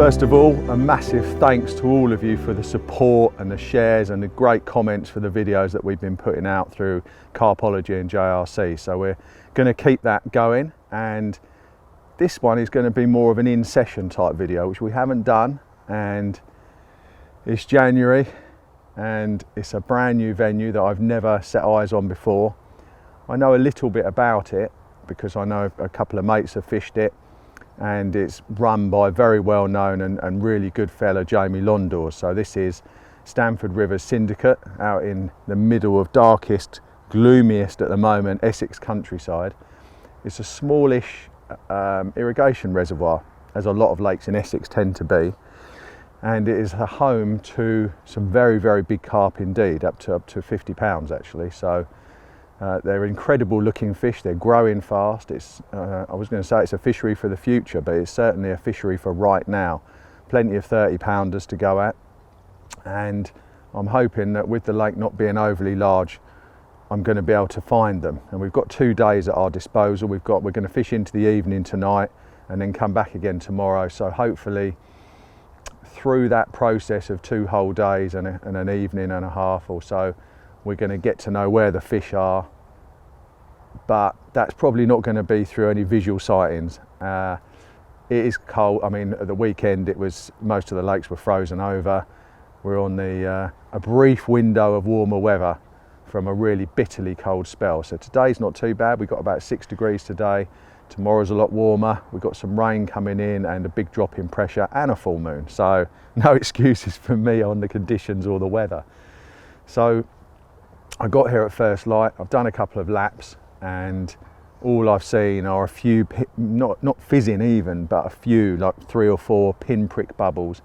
First of all, a massive thanks to all of you for the support and the shares and the great comments for the videos that we've been putting out through Carpology and JRC. So we're going to keep that going, and this one is going to be more of an in-session type video, which we haven't done, and it's January and it's a brand new venue that I've never set eyes on before. I know a little bit about it because I know a couple of mates have fished it, and it's run by a very well known and really good fella, Jamie Londor. So this is Stamford Rivers Syndicate out in the middle of darkest, gloomiest at the moment Essex countryside. It's a smallish irrigation reservoir, as a lot of lakes in Essex tend to be, and it is a home to some very, very big carp indeed, up to 50 pounds actually. So they're incredible looking fish. They're growing fast. It's I was going to say it's a fishery for the future, but it's certainly a fishery for right now. Plenty of 30-pounders to go at, and I'm hoping that with the lake not being overly large, I'm going to be able to find them. And we've got 2 days at our disposal. We're going to fish into the evening tonight and then come back again tomorrow. So hopefully through that process of 2 whole days and an evening and a half or so, we're going to get to know where the fish are, but that's probably not going to be through any visual sightings. It is cold. I mean, at the weekend it was, most of the lakes were frozen over. We're on a brief window of warmer weather from a really bitterly cold spell. So today's not too bad. We've got about 6 degrees today. Tomorrow's a lot warmer. We've got some rain coming in and a big drop in pressure and a full moon. So no excuses for me on the conditions or the weather. So I got here at first light. I've done a couple of laps, and all I've seen are a few, not fizzing even, but a few, like 3 or 4 pinprick bubbles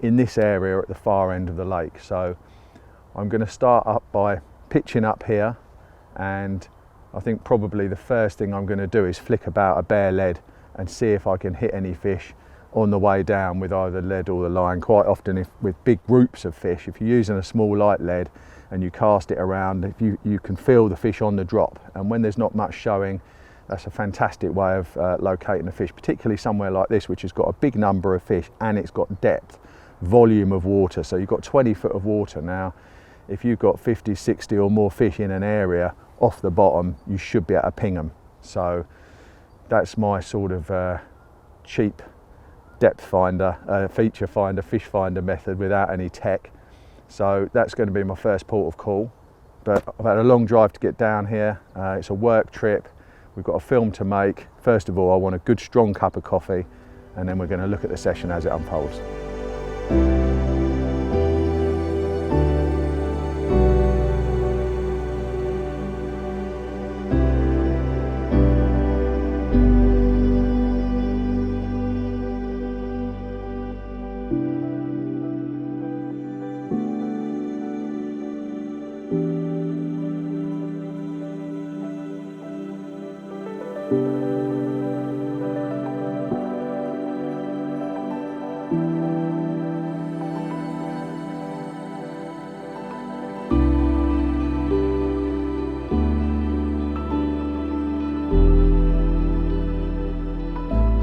in this area at the far end of the lake. So I'm going to start up by pitching up here, and I think probably the first thing I'm going to do is flick about a bare lead and see if I can hit any fish on the way down with either lead or the line. Quite often with big groups of fish, if you're using a small light lead and you cast it around, if you can feel the fish on the drop, and when there's not much showing, that's a fantastic way of locating a fish, particularly somewhere like this which has got a big number of fish and it's got depth, volume of water. So you've got 20 foot of water. Now if you've got 50, 60 or more fish in an area, off the bottom you should be able to ping them. So that's my sort of cheap depth finder, feature finder, fish finder method without any tech. So that's going to be my first port of call. But I've had a long drive to get down here. It's a work trip. We've got a film to make. First of all, I want a good strong cup of coffee, and then we're going to look at the session as it unfolds.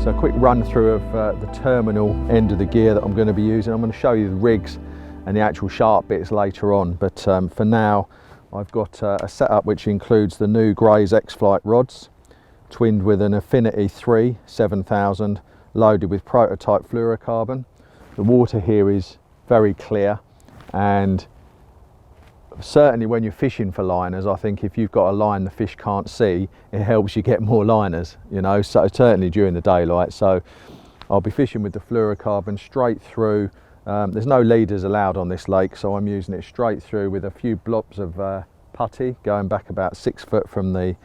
So a quick run through of the terminal end of the gear that I'm going to be using. I'm going to show you the rigs and the actual sharp bits later on, but for now I've got a setup which includes the new Greys X-Flite rods, twinned with an Affinity 3 7000, loaded with prototype fluorocarbon. The water here is very clear, and certainly when you're fishing for liners, I think if you've got a line the fish can't see, it helps you get more liners, you know, so certainly during the daylight. So I'll be fishing with the fluorocarbon straight through. There's no leaders allowed on this lake, so I'm using it straight through with a few blobs of putty going back about 6 foot from the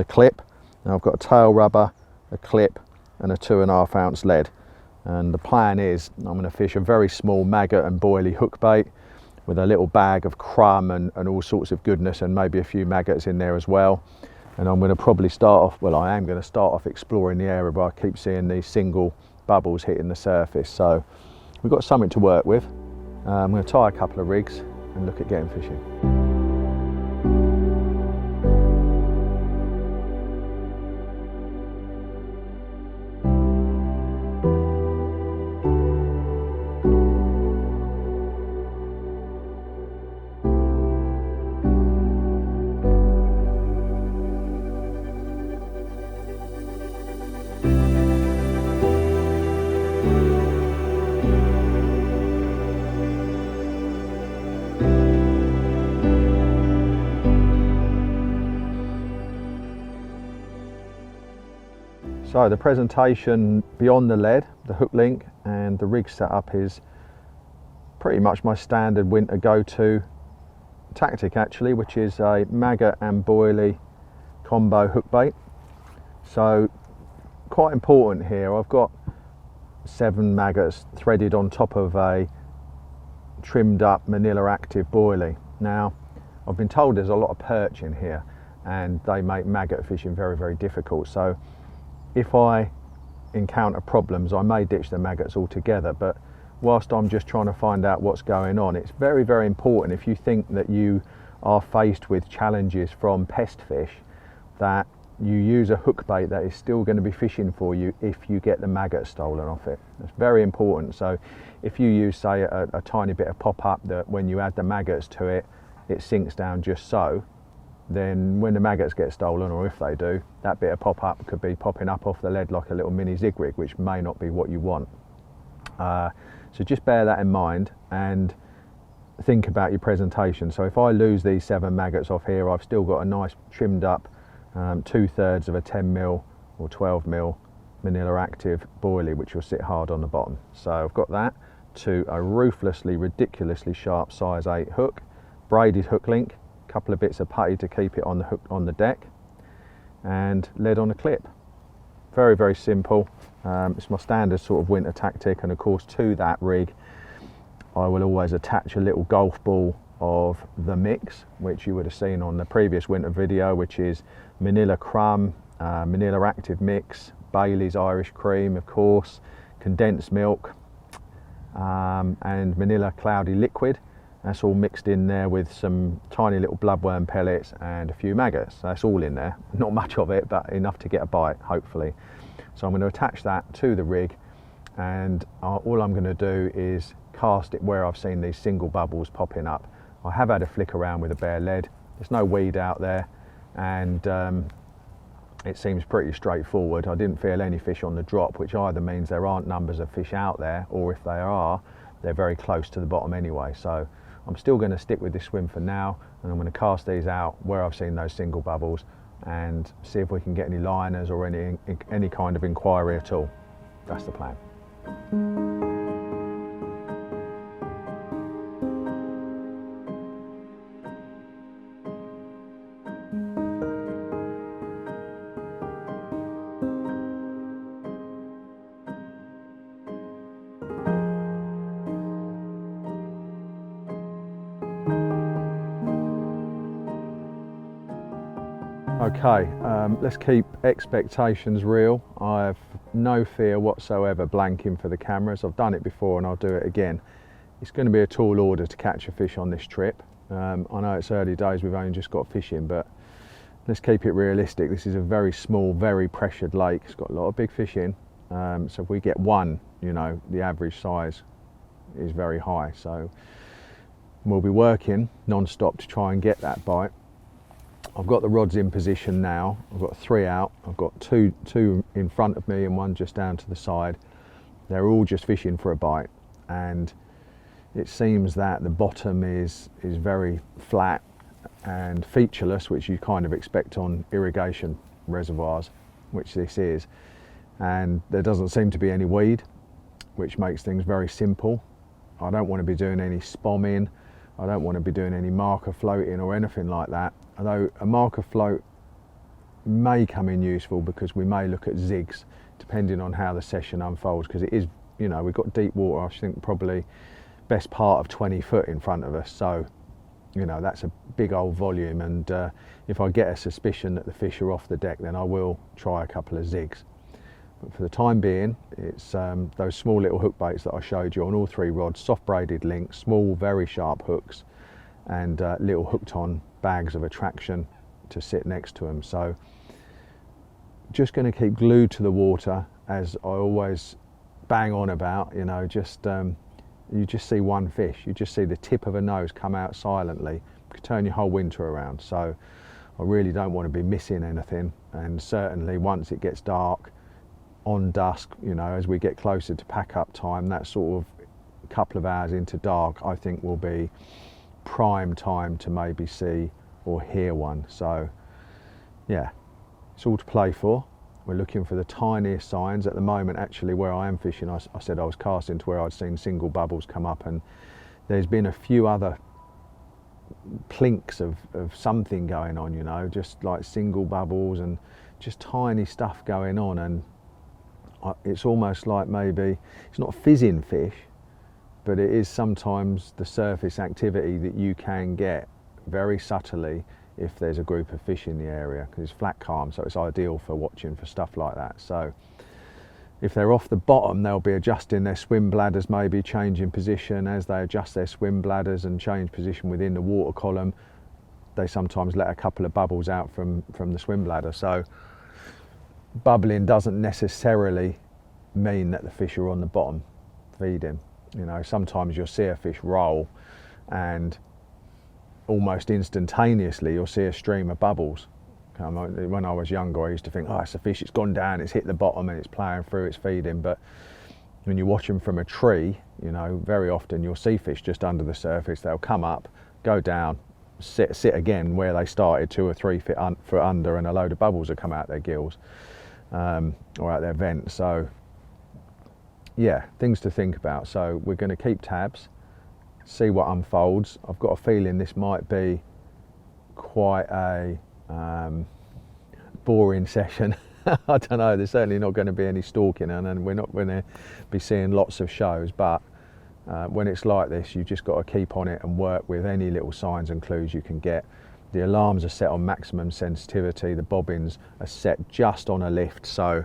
clip. Now I've got a tail rubber, a clip and a 2.5 ounce lead, and the plan is I'm going to fish a very small maggot and boilie hook bait with a little bag of crumb and all sorts of goodness, and maybe a few maggots in there as well. And I'm going to probably start off, well, I am going to start off exploring the area, but I keep seeing these single bubbles hitting the surface. So we've got something to work with. I'm going to tie a couple of rigs and look at getting fishing. So the presentation beyond the lead, the hook link and the rig setup is pretty much my standard winter go-to tactic actually, which is a Maggot and Boilie combo hook bait. So quite important here, I've got 7 maggots threaded on top of a trimmed up Manila Active Boilie. Now I've been told there's a lot of perch in here and they make maggot fishing very, very difficult. So if I encounter problems, I may ditch the maggots altogether, but whilst I'm just trying to find out what's going on, it's very, very important if you think that you are faced with challenges from pest fish, that you use a hook bait that is still going to be fishing for you if you get the maggot stolen off it. It's very important. So if you use, say, a tiny bit of pop-up that when you add the maggots to it, it sinks down just so, then when the maggots get stolen, or if they do, that bit of pop-up could be popping up off the lead like a little mini zig rig, which may not be what you want. So just bear that in mind and think about your presentation. So if I lose these 7 maggots off here, I've still got a nice trimmed up 2/3 of a 10mm or 12mm Manila Active Boilie, which will sit hard on the bottom. So I've got that to a ruthlessly, ridiculously sharp size 8 hook, braided hook link, a couple of bits of putty to keep it on the hook on the deck, and lead on a clip. Very, very simple. It's my standard sort of winter tactic, and of course to that rig I will always attach a little golf ball of the mix, which you would have seen on the previous winter video, which is Manila Crumb, Manila Active Mix, Bailey's Irish Cream, of course, condensed milk, and Manila Cloudy Liquid. That's all mixed in there with some tiny little bloodworm pellets and a few maggots. That's all in there, not much of it, but enough to get a bite, hopefully. So I'm going to attach that to the rig, and all I'm going to do is cast it where I've seen these single bubbles popping up. I have had a flick around with a bare lead. There's no weed out there, and it seems pretty straightforward. I didn't feel any fish on the drop, which either means there aren't numbers of fish out there, or if they are, they're very close to the bottom anyway. So I'm still going to stick with this swim for now, and I'm going to cast these out where I've seen those single bubbles and see if we can get any liners or any kind of inquiry at all. That's the plan. Okay, let's keep expectations real. I have no fear whatsoever blanking for the cameras. I've done it before and I'll do it again. It's going to be a tall order to catch a fish on this trip. I know it's early days, we've only just got fishing, but let's keep it realistic. This is a very small, very pressured lake. It's got a lot of big fish in. So if we get one, you know, the average size is very high. So we'll be working non-stop to try and get that bite. I've got the rods in position now. I've got 3 out. I've got two in front of me and 1 just down to the side. They're all just fishing for a bite, and it seems that the bottom is very flat and featureless, which you kind of expect on irrigation reservoirs, which this is. And there doesn't seem to be any weed, which makes things very simple. I don't want to be doing any spomming. I don't want to be doing any marker floating or anything like that. Although a marker float may come in useful because we may look at zigs depending on how the session unfolds, because it is, you know, we've got deep water, I think probably best part of 20 foot in front of us. So, you know, that's a big old volume, and if I get a suspicion that the fish are off the deck, then I will try a couple of zigs. But for the time being, it's those small little hook baits that I showed you on all 3 rods, soft braided links, small, very sharp hooks, and little hooked on bags of attraction to sit next to them. So just going to keep glued to the water, as I always bang on about, you know, just you just see one fish, you just see the tip of a nose come out silently, could turn your whole winter around. So I really don't want to be missing anything, and certainly once it gets dark, on dusk, you know, as we get closer to pack up time, that sort of couple of hours into dark, I think will be prime time to maybe see or hear one. So yeah, it's all to play for. We're looking for the tiniest signs. At the moment, actually, where I am fishing, I said I was casting to where I'd seen single bubbles come up, and there's been a few other plinks of something going on, you know, just like single bubbles and just tiny stuff going on. And it's almost like maybe it's not fizzing fish, but it is sometimes the surface activity that you can get very subtly if there's a group of fish in the area, because it's flat calm, so it's ideal for watching for stuff like that. So if they're off the bottom, they'll be adjusting their swim bladders, maybe changing position. As they adjust their swim bladders and change position within the water column, they sometimes let a couple of bubbles out from the swim bladder. So bubbling doesn't necessarily mean that the fish are on the bottom feeding. You know, sometimes you'll see a fish roll and almost instantaneously you'll see a stream of bubbles. When I was younger, I used to think, oh, it's a fish, it's gone down, it's hit the bottom and it's ploughing through, it's feeding. But when you watch them from a tree, you know, very often you'll see fish just under the surface. They'll come up, go down, sit again where they started 2 or 3 feet under, and a load of bubbles will come out their gills or out their vent. So yeah, things to think about. So we're going to keep tabs, see what unfolds. I've got a feeling this might be quite a boring session. I don't know, there's certainly not going to be any stalking, and we're not going to be seeing lots of shows, but when it's like this, you've just got to keep on it and work with any little signs and clues you can get. The alarms are set on maximum sensitivity, the bobbins are set just on a lift, so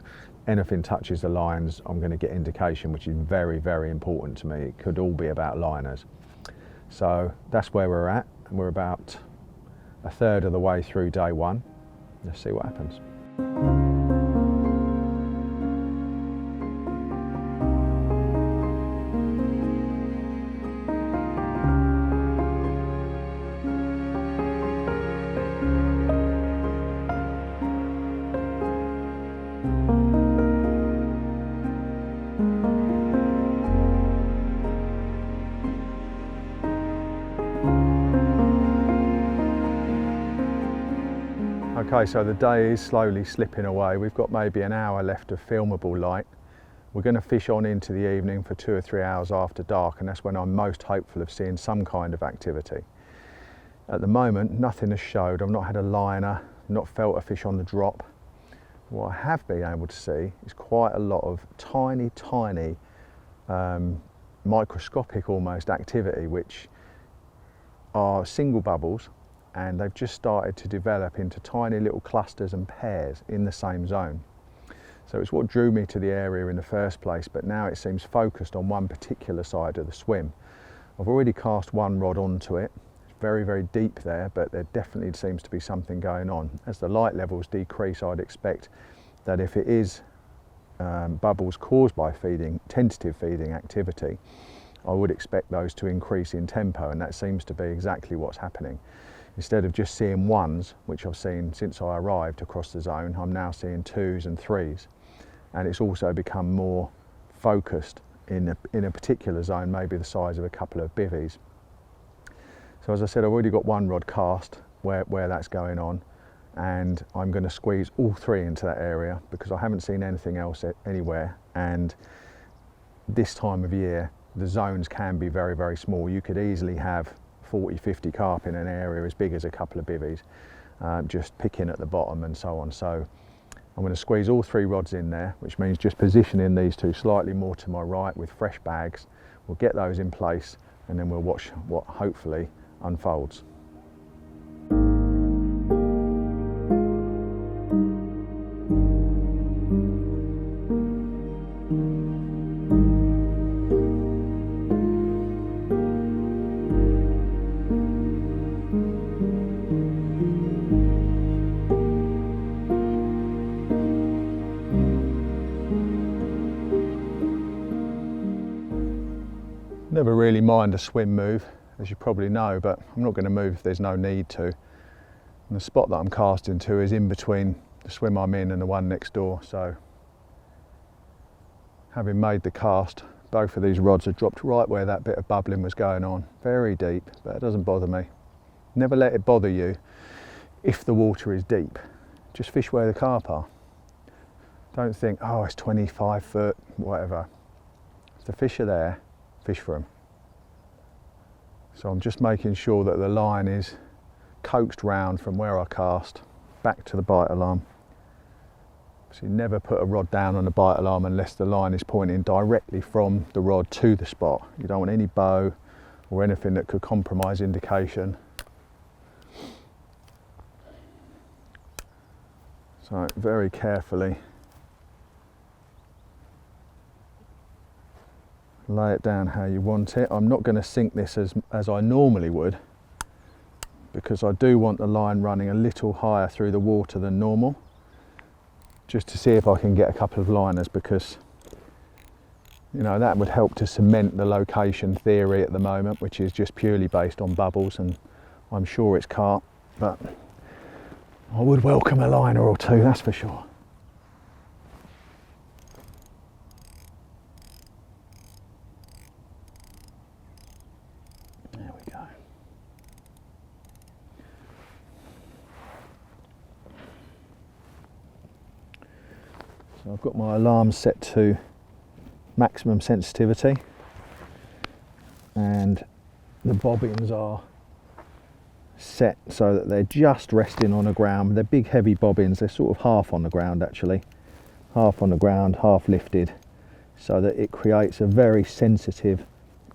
anything touches the lines, I'm going to get indication, which is very, very important to me. It could all be about liners. So that's where we're at, and we're about a third of the way through day one. Let's see what happens. Okay, so the day is slowly slipping away. We've got maybe an hour left of filmable light. We're going to fish on into the evening for 2 or 3 hours after dark, and that's when I'm most hopeful of seeing some kind of activity. At the moment, nothing has showed. I've not had a liner, not felt a fish on the drop. What I have been able to see is quite a lot of tiny, microscopic almost activity, which are single bubbles, and they've just started to develop into tiny little clusters and pairs in the same zone. So it's what drew me to the area in the first place, but now it seems focused on one particular side of the swim. I've already cast 1 rod onto it. It's very, very deep there, but there definitely seems to be something going on. As the light levels decrease, I'd expect that if it is bubbles caused by tentative feeding activity, I would expect those to increase in tempo, and that seems to be exactly what's happening. Instead of just seeing 1s, which I've seen since I arrived across the zone, I'm now seeing 2s and 3s. And it's also become more focused in a particular zone, maybe the size of a couple of bivvies. So as I said, I've already got 1 rod cast where that's going on, and I'm going to squeeze all 3 into that area because I haven't seen anything else anywhere. And this time of year, the zones can be very, very small. You could easily have 40, 50 carp in an area as big as a couple of bivvies, just picking at the bottom and so on. So I'm going to squeeze all 3 rods in there, which means just positioning these 2 slightly more to my right with fresh bags. We'll get those in place, and then we'll watch what hopefully unfolds. Never really mind a swim move, as you probably know, but I'm not going to move if there's no need to. And the spot that I'm casting to is in between the swim I'm in and the one next door, so having made the cast, both of these rods are dropped right where that bit of bubbling was going on. Very deep, but it doesn't bother me. Never let it bother you if the water is deep. Just fish where the carp are. Don't think, oh, it's 25 foot, whatever. If the fish are there, fish for them. So I'm just making sure that the line is coaxed round from where I cast back to the bite alarm. So you never put a rod down on a bite alarm unless the line is pointing directly from the rod to the spot. You don't want any bow or anything that could compromise indication. So very carefully lay it down how you want it. I'm not going to sink this as I normally would, because I do want the line running a little higher through the water than normal, just to see if I can get a couple of liners, because you know that would help to cement the location theory at the moment, which is just purely based on bubbles, and I'm sure it's carp, but I would welcome a liner or two, that's for sure. There we go. So I've got my alarm set to maximum sensitivity, and the bobbins are set so that they're just resting on the ground. They're big heavy bobbins, they're sort of half on the ground actually, half on the ground, half lifted, so that it creates a very sensitive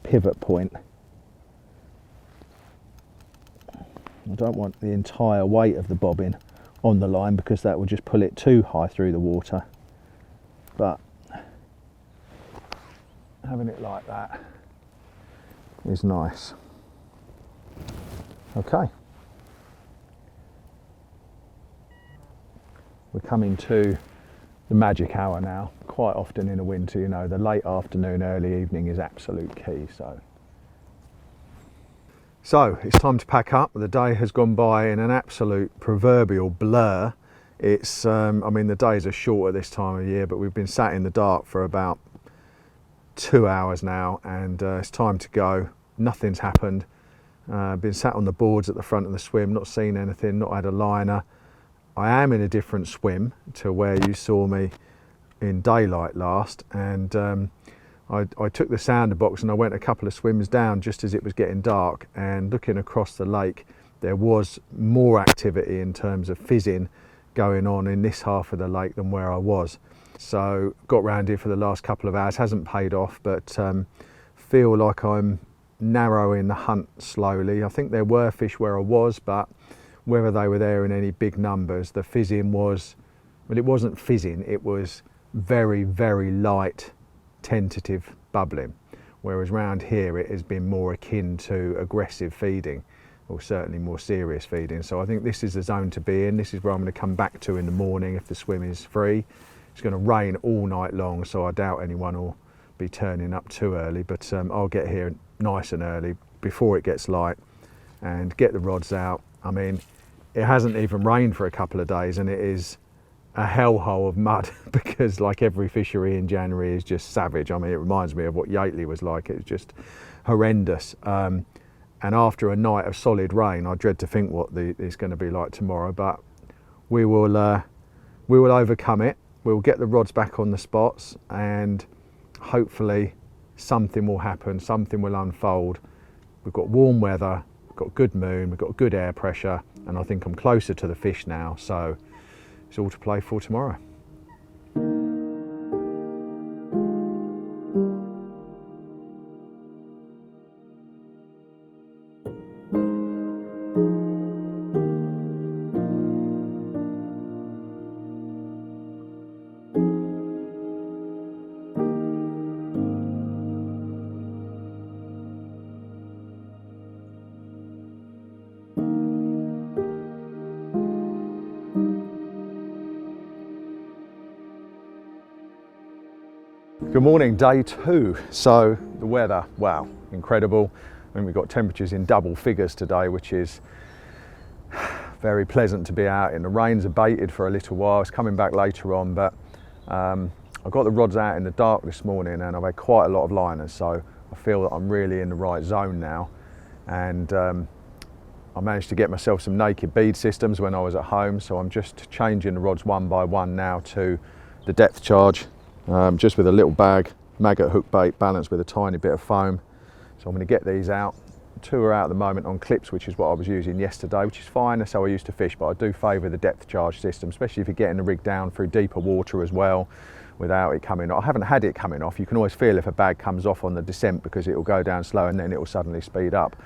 pivot point. I don't want the entire weight of the bobbin on the line because that would just pull it too high through the water, but having it like that is nice. Okay, we're coming to the magic hour now. Quite often in the winter, you know, the late afternoon, early evening is absolute key. So it's time to pack up. The day has gone by in an absolute proverbial blur. It's, I mean, the days are short at this time of year, but we've been sat in the dark for about 2 hours now, and it's time to go. Nothing's happened. Been sat on the boards at the front of the swim, not seen anything, not had a liner. I am in a different swim to where you saw me in daylight last, and I took the sounder box and I went a couple of swims down just as it was getting dark, and looking across the lake there was more activity in terms of fizzing going on in this half of the lake than where I was. So got round here for the last couple of hours, hasn't paid off, but feel like I'm narrowing the hunt slowly. I think there were fish where I was, but whether they were there in any big numbers, the fizzing was, well, it wasn't fizzing, it was very, very light, tentative bubbling. Whereas round here it has been more akin to aggressive feeding, or certainly more serious feeding. So I think this is the zone to be in. This is where I'm going to come back to in the morning if the swim is free. It's going to rain all night long, so I doubt anyone will be turning up too early, but I'll get here nice and early before it gets light and get the rods out. I mean, it hasn't even rained for a couple of days and it is a hellhole of mud because like every fishery in January is just savage. I mean, it reminds me of what Yateley was like. It was just horrendous. And after a night of solid rain, I dread to think what it's going to be like tomorrow, but we will overcome it. We'll get the rods back on the spots, and hopefully something will happen, something will unfold. We've got warm weather, we've got good moon, we've got good air pressure, and I think I'm closer to the fish now, so it's all to play for tomorrow. Good morning, day 2. So the weather, wow, incredible. I mean, we've got temperatures in double figures today, which is very pleasant to be out in. The rain's abated for a little while, it's coming back later on, but I got the rods out in the dark this morning and I've had quite a lot of liners, so I feel that I'm really in the right zone now. And I managed to get myself some naked bead systems when I was at home, so I'm just changing the rods one by one now to the depth charge, just with a little bag, maggot hook bait balanced with a tiny bit of foam. So I'm going to get these out. 2 are out at the moment on clips, which is what I was using yesterday, which is fine. That's how I used to fish, but I do favour the depth charge system, especially if you're getting the rig down through deeper water as well, without it coming off. I haven't had it coming off. You can always feel if a bag comes off on the descent because it will go down slow and then it will suddenly speed up.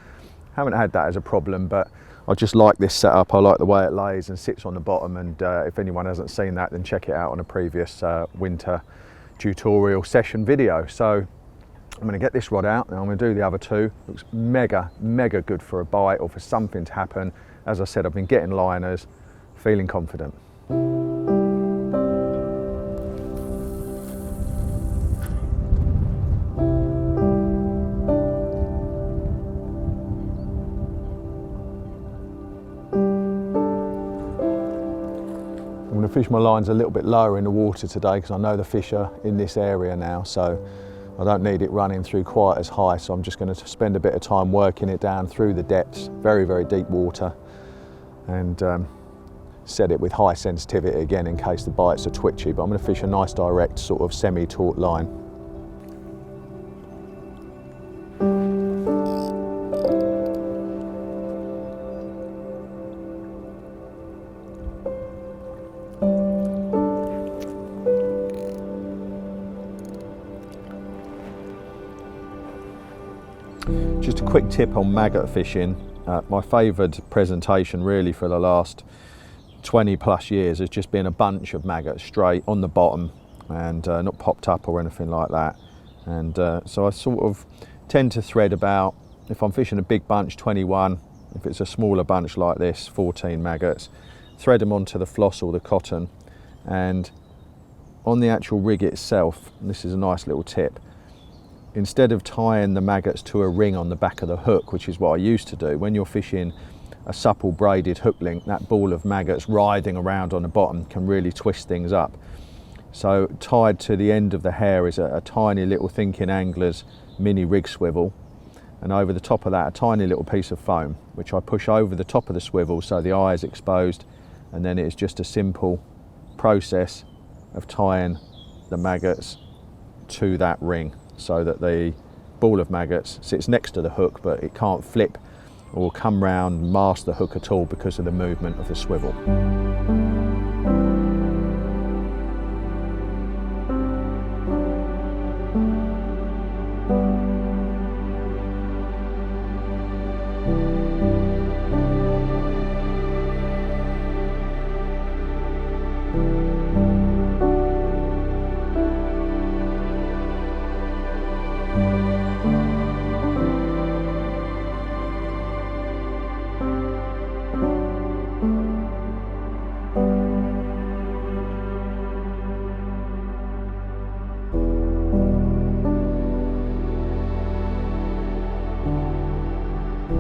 Haven't had that as a problem, but I just like this setup. I like the way it lays and sits on the bottom, and if anyone hasn't seen that, then check it out on a previous winter tutorial session video. So I'm going to get this rod out and I'm going to do the other 2. Looks mega good for a bite or for something to happen. As I said, I've been getting liners, feeling confident. I'm going to fish my lines a little bit lower in the water today because I know the fish are in this area now, so I don't need it running through quite as high, so I'm just going to spend a bit of time working it down through the depths, very deep water, and set it with high sensitivity again in case the bites are twitchy, but I'm going to fish a nice direct sort of semi-taut line. Just a quick tip on maggot fishing. My favoured presentation really for the last 20 plus years has just been a bunch of maggots straight on the bottom and not popped up or anything like that. And so I sort of tend to thread about, if I'm fishing a big bunch, 21, if it's a smaller bunch like this, 14 maggots, thread them onto the floss or the cotton, and on the actual rig itself, and this is a nice little tip, instead of tying the maggots to a ring on the back of the hook, which is what I used to do, when you're fishing a supple braided hook link, that ball of maggots riding around on the bottom can really twist things up. So tied to the end of the hair is a tiny little Thinking Anglers mini rig swivel, and over the top of that a tiny little piece of foam, which I push over the top of the swivel so the eye is exposed, and then it's just a simple process of tying the maggots to that ring, so that the ball of maggots sits next to the hook, but it can't flip or come round and mask the hook at all because of the movement of the swivel.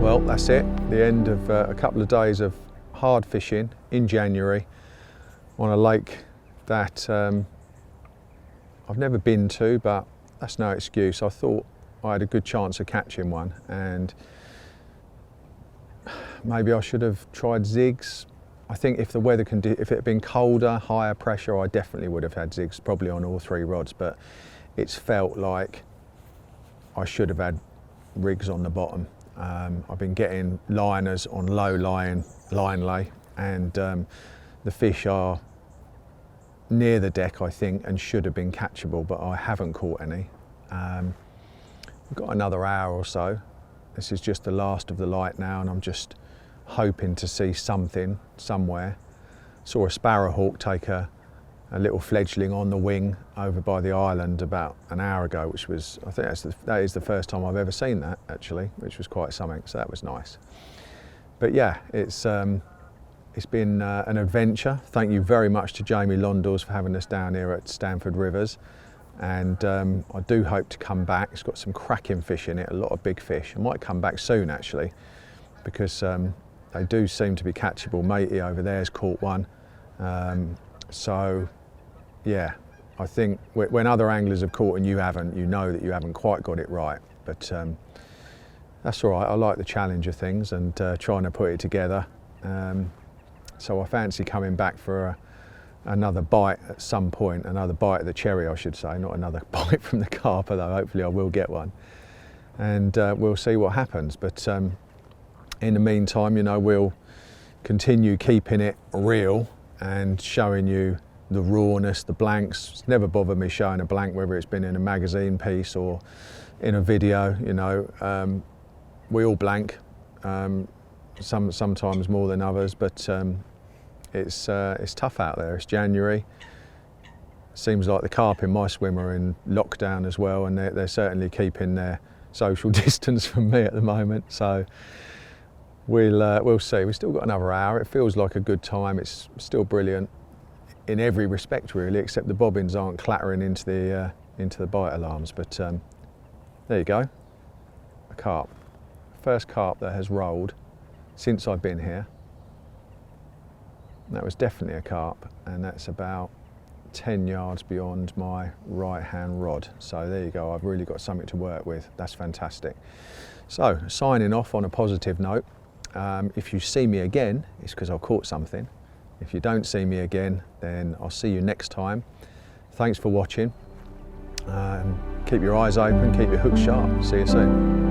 Well, that's it, the end of a couple of days of hard fishing in January on a lake that I've never been to, but that's no excuse. I thought I had a good chance of catching one, and maybe I should have tried zigs. I think if the weather if it had been colder, higher pressure, I definitely would have had zigs, probably on all 3 rods, but it's felt like I should have had rigs on the bottom. I've been getting liners on low line lay, and the fish are near the deck, I think, and should have been catchable, but I haven't caught any. We've got another hour or so. This is just the last of the light now, and I'm just hoping to see something somewhere. Saw a sparrowhawk take a little fledgling on the wing over by the island about an hour ago, which was, I think that is the first time I've ever seen that, actually, which was quite something, so that was nice. But yeah, it's been an adventure. Thank you very much to Jamie Londours for having us down here at Stamford Rivers, and I do hope to come back. It's got some cracking fish in it, a lot of big fish. I might come back soon, actually, because they do seem to be catchable. Matey over there has caught one. So yeah, I think when other anglers have caught and you haven't, you know that you haven't quite got it right. But that's all right. I like the challenge of things and trying to put it together. So I fancy coming back for another bite at some point, another bite of the cherry I should say, not another bite from the carp, although hopefully I will get one, and we'll see what happens. But in the meantime, you know, we'll continue keeping it real and showing you the rawness, the blanks. It's never bothered me showing a blank, whether it's been in a magazine piece or in a video. You know, we all blank, sometimes more than others, but it's tough out there. It's January. Seems like the carp in my swim are in lockdown as well, and they're certainly keeping their social distance from me at the moment. So we'll see. We've still got another hour. It feels like a good time. It's still brilliant in every respect really, except the bobbins aren't clattering into the bite alarms. But there you go, a carp. First carp that has rolled since I've been here. That was definitely a carp, and that's about 10 yards beyond my right hand rod. So there you go, I've really got something to work with. That's fantastic. So signing off on a positive note. If you see me again, it's because I've caught something. If you don't see me again, then I'll see you next time. Thanks for watching. Keep your eyes open, keep your hook sharp. See you soon.